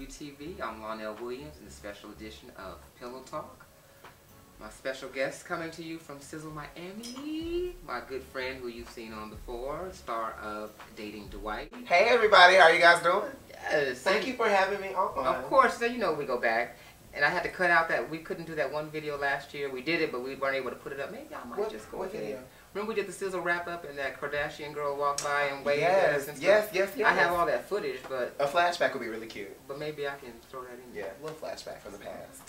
WTV. I'm Lionel Williams in the special edition of Pillow Talk. My special guest coming to you from Sizzle Miami, my good friend who you've seen on before, star of Dating Dwight. Hey everybody, how are you guys doing? Yes. Thank you for having me on. Of course, so you know we go back. And I had to cut out that we couldn't do that one video last year. We did it, but we weren't able to put it up. Maybe I might just go ahead. Video? Remember we did the Sizzle wrap up and that Kardashian girl walked by and waved at Yes, us and stuff? yes. I have all that footage, but a flashback would be really cute. But maybe I can throw that in. Yeah, a little flashback from the past.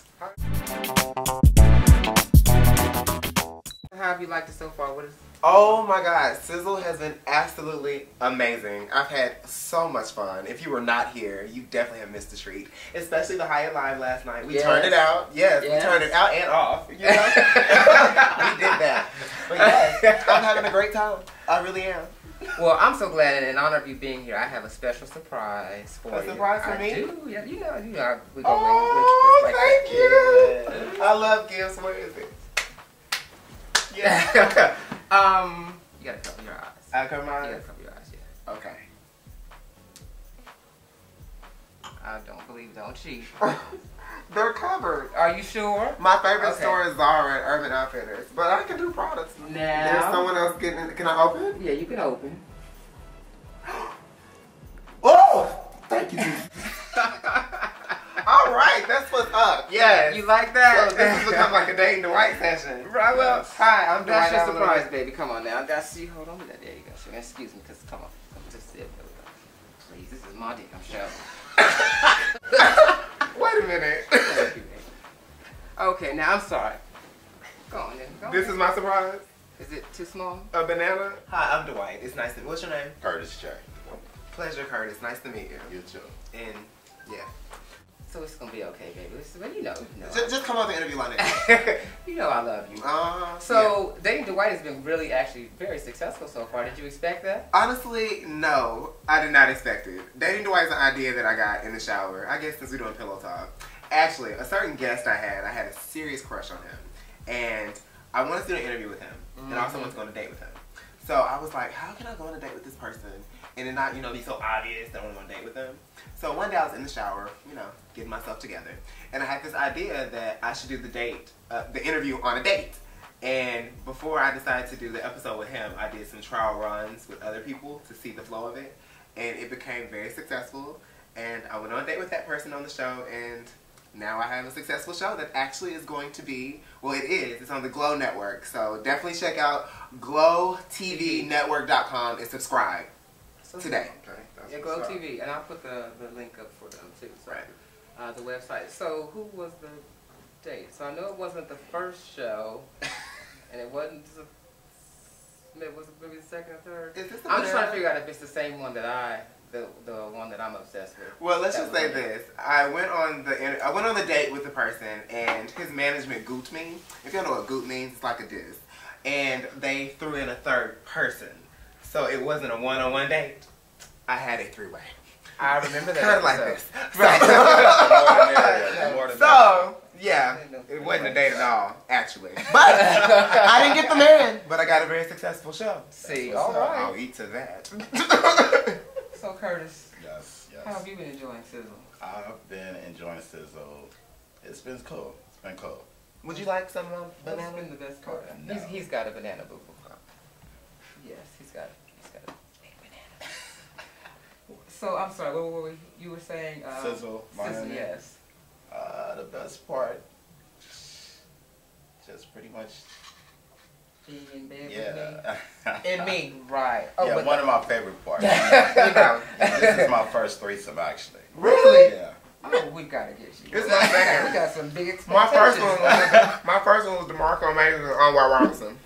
How have you liked it so far? What is? Oh my God, Sizzle has been absolutely amazing. I've had so much fun. If you were not here, you definitely have missed the treat. Especially the Hyatt Live last night. We turned it out. Yes, we turned it out and off. You know? We did that. But yes, I'm having a great time. I really am. Well, I'm so glad, and in honor of you being here, I have a special surprise for you. A surprise for me? I do. Yeah, you know, we go oh, like thank that. you. I love gifts. What is it? Yeah. You gotta cover your eyes. I cover my eyes? You gotta cover your eyes, yeah. Okay. I don't believe, don't cheat. They're covered. Are you sure? My favorite store is Zara and Urban Outfitters, but I can do products. Now. There's someone else getting in. Can I open? Yeah, you can open. Oh! Thank you. All right, that's what's up. Yes. You like that? So this has become like a Dating Dwight session. Right, well, hi, I'm Dwight that's your Alan surprise, O'Neil. baby. Come on now. That's you. Hold on to that. There you go. So, excuse me, because come on. Just sit. Please, this is my damn show. Wait a minute. Thank you, baby. Okay, now I'm sorry. Go on then. Go This on. is my surprise. Is it too small? A banana. Hi, I'm Dwight. It's nice to meet you. What's your name? Curtis J. Pleasure, Curtis. Nice to meet you. You too. And yeah. So it's gonna be okay, baby. Well, you know. Just come on the interview line. You know I love you. So Dating Dwight has been really, actually, very successful so far. Did you expect that? honestly, no, I did not expect it. Dating Dwight is an idea that I got in the shower. I guess since we're doing pillow talk. Actually, a certain guest I had a serious crush on him, and I wanted to do an interview with him, and I also wanted to go on a date with him. So I was like, how can I go on a date with this person and it not, be so obvious that I want to go on a date with them? So one day I was in the shower, getting myself together, and I had this idea that I should do the interview on a date. And before I decided to do the episode with him, I did some trial runs with other people to see the flow of it, and it became very successful. And I went on a date with that person on the show, and now I have a successful show that actually is going to be, well, it is. It's on the Glow Network. So definitely check out glowtvnetwork.com and subscribe today. Okay. Yeah, Glow TV. And I'll put the link up for them too. So, right. The website. So who was the date? So I know it wasn't the first show, and it wasn't was it maybe the second or third? Is this the I'm just trying to figure out if it's the same one that the one that I'm obsessed with. Well, let's just say this. I went on the date with the person, and his management gooped me. If you don't know what goop means, it's like a diss. And they threw in a third person. So it wasn't a one-on-one date. I had a three-way. I remember that. Kind of like this. Right. So, yeah, it wasn't a date at all, actually. But I didn't get the man. But I got a very successful show. See, all right. I'll eat to that. So Curtis, Yes. how have you been enjoying Sizzle? I've been enjoying Sizzle. It's been cool. It's been cool. Would you like some What's banana? been the best part? No. He's got a banana boo boo. Yes, he's got a big banana. So I'm sorry, what were you were saying? Sizzle, Sizzle, Miami. yes. The best part, just pretty much, Being in bed with yeah. me. And me, right. Oh, Yeah, but one of my favorite parts. This is my first threesome, actually. Really? Yeah. Oh, we gotta get you. It's my second. We got some big My expectations. first one was DeMarco Mason and Anwar Robinson.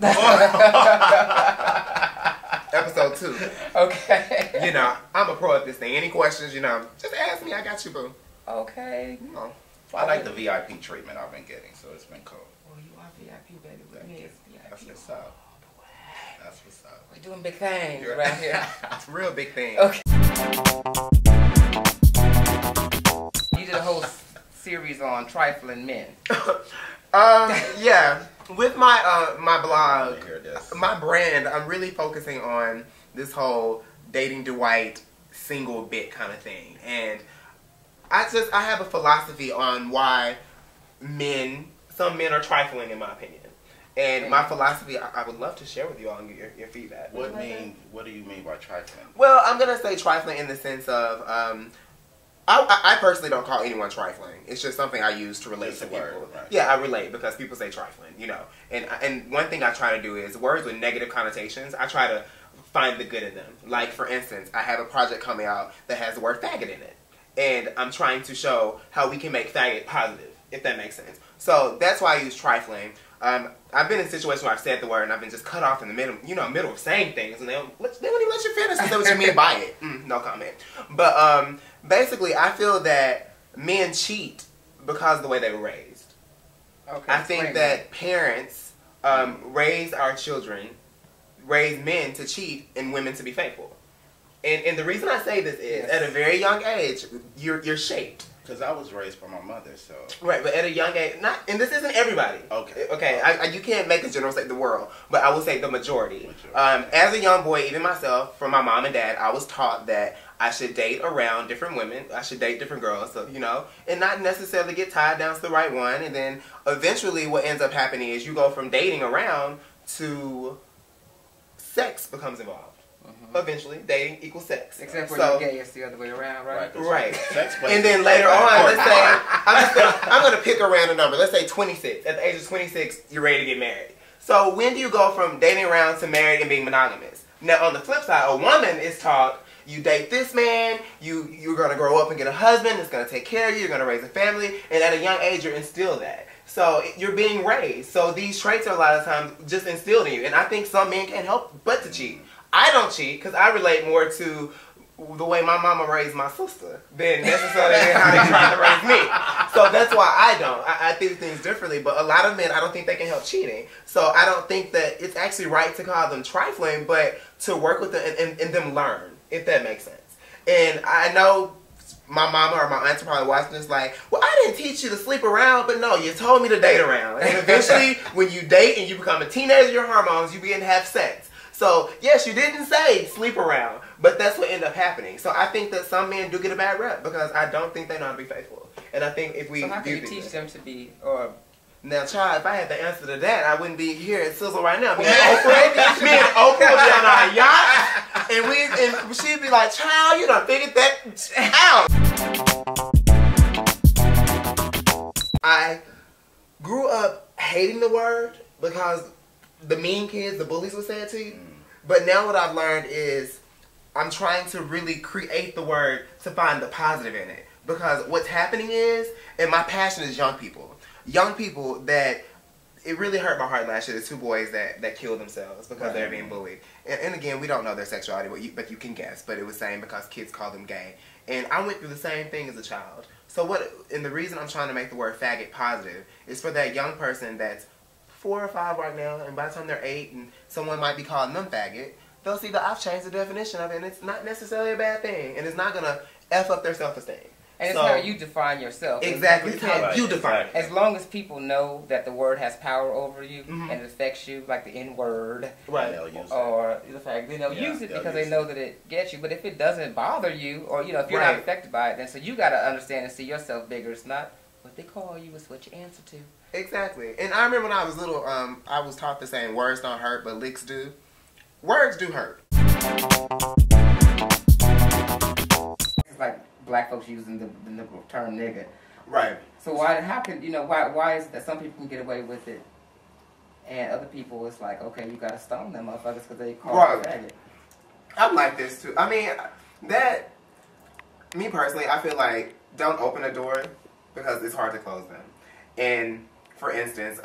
Episode 2. Okay. I'm a pro at this thing. Any questions, just ask me. I got you, boo. Okay. I like the VIP treatment I've been getting, so it's been cool. Well, you are VIP, baby. With me, it's VIP. That's what's up. That's what's up. We're doing big things right here. It's a real big thing. Okay. You did a whole series on trifling men. Yeah. With my my blog, I hear this. my brand, I'm really focusing on this whole Dating Dwight single bit kind of thing. And I have a philosophy on why some men are trifling, in my opinion. And my philosophy, I would love to share with you all and get your feedback. What do you mean by trifling? Well, I'm going to say trifling in the sense of, I personally don't call anyone trifling. It's just something I use to relate to people. Right. Yeah, I relate because people say trifling, you know. And one thing I try to do is words with negative connotations, I try to find the good in them. Like, for instance, I have a project coming out that has the word faggot in it. And I'm trying to show how we can make faggot positive, if that makes sense. So that's why I use trifling. I've been in situations where I've said the word and I've been just cut off in the middle of saying things, and they don't even let you finish and say what you mean by it. No comment. But basically, I feel that men cheat because of the way they were raised. Okay. I think that parents raise our children, raise men to cheat and women to be faithful. And the reason I say this is, at a very young age, you're shaped. Because I was raised by my mother, so... Right, but at a young age... and this isn't everybody. Okay. Okay, you can't make a general statement the world, but I will say the majority. As a young boy, even myself, from my mom and dad, I was taught that I should date around different women. I should date different girls, so, you know, and not necessarily get tied down to the right one. And then eventually what ends up happening is you go from dating around to sex becomes involved. Eventually, dating equals sex. Except for you're gay, it's the other way around, right? Right. And then later on, let's say, I'm going to pick a random number. Let's say 26. At the age of 26, you're ready to get married. So when do you go from dating around to married and being monogamous? Now, on the flip side, a woman is taught, you date this man, you're going to grow up and get a husband that's going to take care of you, you're going to raise a family, and at a young age, you're instilled that. So you're being raised. So these traits are a lot of times just instilled in you. And I think some men can't help but to cheat. I don't cheat because I relate more to the way my mama raised my sister than necessarily how they tried to raise me. So that's why I don't. I do things differently. But a lot of men, I don't think they can help cheating. So I don't think that it's actually right to call them trifling, but to work with them and them learn, if that makes sense. And I know my mama or my aunt are probably watching this like, well, I didn't teach you to sleep around, but no, you told me to date around. And eventually, when you date and you become a teenager, your hormones, you begin to have sex. So, yes, you didn't say sleep around, but that's what ended up happening. So I think that some men do get a bad rep because I don't think they know how to be faithful. And I think if we So how can you teach them to be, or... Now, child, if I had the answer to that, I wouldn't be here at Sizzle right now. Me and Oprah would be on our yacht, and she'd be like, child, you done figured that out. I grew up hating the word because the mean kids, the bullies would say it to you. But now what I've learned is I'm trying to really create the word to find the positive in it. Because what's happening is, and my passion is young people. Young people that, it really hurt my heart last year. There's 2 boys that killed themselves because they're being bullied. And again, we don't know their sexuality, but you can guess. But it was saying because kids call them gay. And I went through the same thing as a child. So and the reason I'm trying to make the word faggot positive is for that young person that's 4 or 5 right now, and by the time they're 8 and someone might be calling them faggot, they'll see that I've changed the definition of it, and it's not necessarily a bad thing, and it's not going to F up their self-esteem. And it's how you define yourself. Exactly. It's how you define it. As long as people know that the word has power over you and it affects you, like the N-word, right? Or the fact they'll use it because they know that it gets you. But if it doesn't bother you, or if you're not affected by it, then so you got to understand and see yourself bigger. It's not what they call you; it's what you answer to. Exactly. And I remember when I was little, I was taught the saying, words don't hurt, but licks do. Words do hurt. It's like black folks using the term nigga. Right. So why is it that some people can get away with it and other people it's like, okay, you gotta stone them motherfuckers because they call it faggot. I'm like this too. I mean, me personally, I feel like don't open a door because it's hard to close them. And for instance,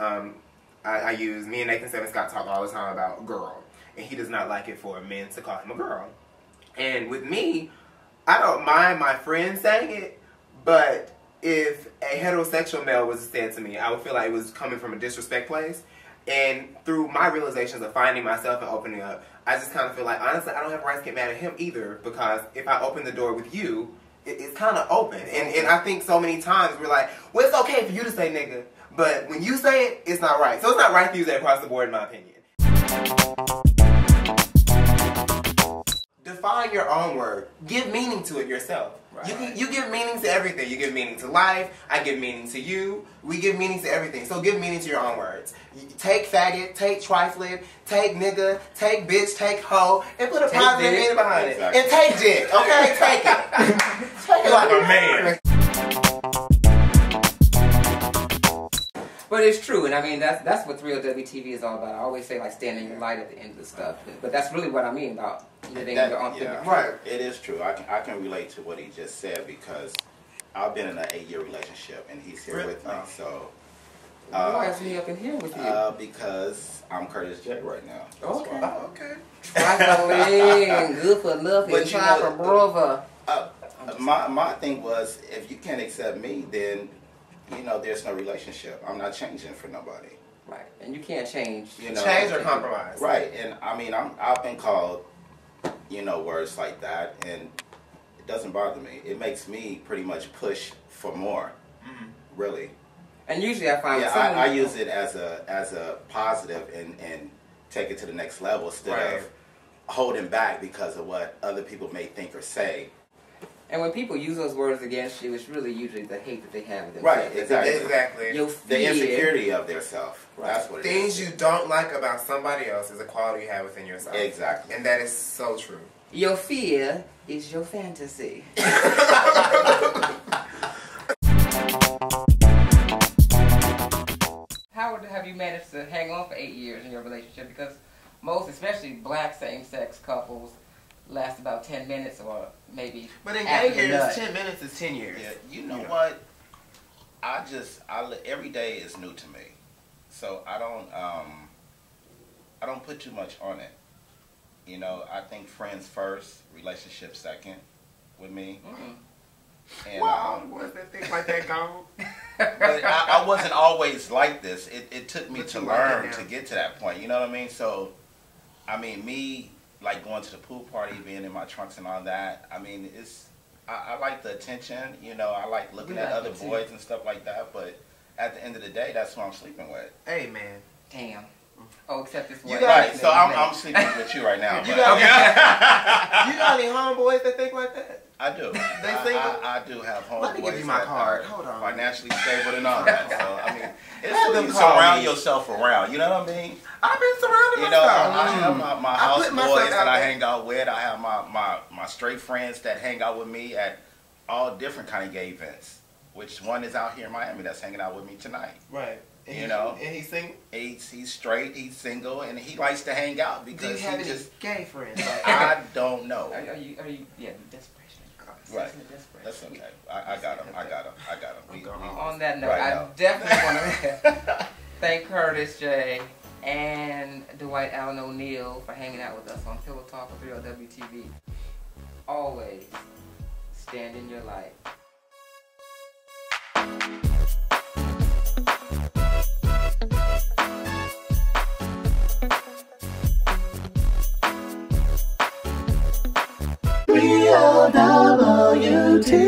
I use, me and Nathan Seven Scott talk all the time about girl. And he does not like it for men to call him a girl. And with me, I don't mind my friends saying it, but if a heterosexual male was said to me, I would feel like it was coming from a disrespect place. And through my realizations of finding myself and opening up, I just kind of feel like, honestly, I don't have rights to get mad at him either, because if I open the door with you, it's kind of open. And I think so many times we're like, well, it's okay for you to say nigga, but when you say it, it's not right. So it's not right to use that across the board, in my opinion. Define your own word. Give meaning to it yourself. You give meaning to everything. You give meaning to life. I give meaning to you. We give meaning to everything. So give meaning to your own words. Take faggot, take trifling, take nigga, take bitch, take hoe, and put a positive meaning behind it. And take dick, okay? Take it. Take it like a man. But it's true, and I mean that's what Real WTV is all about. I always say like stand in your light at the end of the stuff, but that's really what I mean about living your authentic. Right. It is true. I can relate to what he just said because I've been in an 8-year relationship and he's here with me. So why is he up in here with you? Because I'm Curtis J right now. Okay. Okay. Trifling, good for nothing. But Try for brother. My thing was if you can't accept me, then there's no relationship. I'm not changing for nobody. Right, and you can't change. Change or compromise. Right, and I mean, I've been called, words like that, and it doesn't bother me. It makes me pretty much push for more, really. And usually I find I use it as a positive and take it to the next level instead of holding back because of what other people may think or say. And when people use those words against you, it's really usually the hate that they have of themselves. Right, exactly. Your the insecurity of their self. Right. That's what it is. Things you don't like about somebody else is a quality you have within yourself. Exactly. And that is so true. Your fear is your fantasy. How have you managed to hang on for 8 years in your relationship? Because most, especially black same-sex couples, last about 10 minutes or maybe. But in 8 years, 10 minutes is 10 years. Yeah, you know what? Every day is new to me, so I don't put too much on it. I think friends first, relationship second, with me. And boys that think like that gone. But I wasn't always like this. It took me to learn to get to that point. You know what I mean? So, I mean, me. Like going to the pool party, being in my trunks and all that. I mean, I like the attention, I like looking at other boys and stuff like that, but at the end of the day, that's who I'm sleeping with. Hey, man. Damn. Oh, except this one. Right, so I'm sleeping with you right now. You got any homeboys that think like that? I do. They single? I do have homeboys. Let me give you my card. Hold on. Financially stable and all that. So, I mean, it's who you surround yourself around. You know what I mean? I've been surrounded myself. I have my house boys that I hang out with. I have my straight friends that hang out with me at all different kind of gay events. Which one is out here in Miami that's hanging out with me tonight? Right. And And he's single? He's straight, he's single, and he likes to hang out because do you have any gay friends? I don't know. Are you desperation? Right. That's okay. I got him. On that note, I definitely want to thank Curtis J. and Dwight Alan O'Neil for hanging out with us on Pillow Talk with Real WTV. Always stand in your light. Real WTV.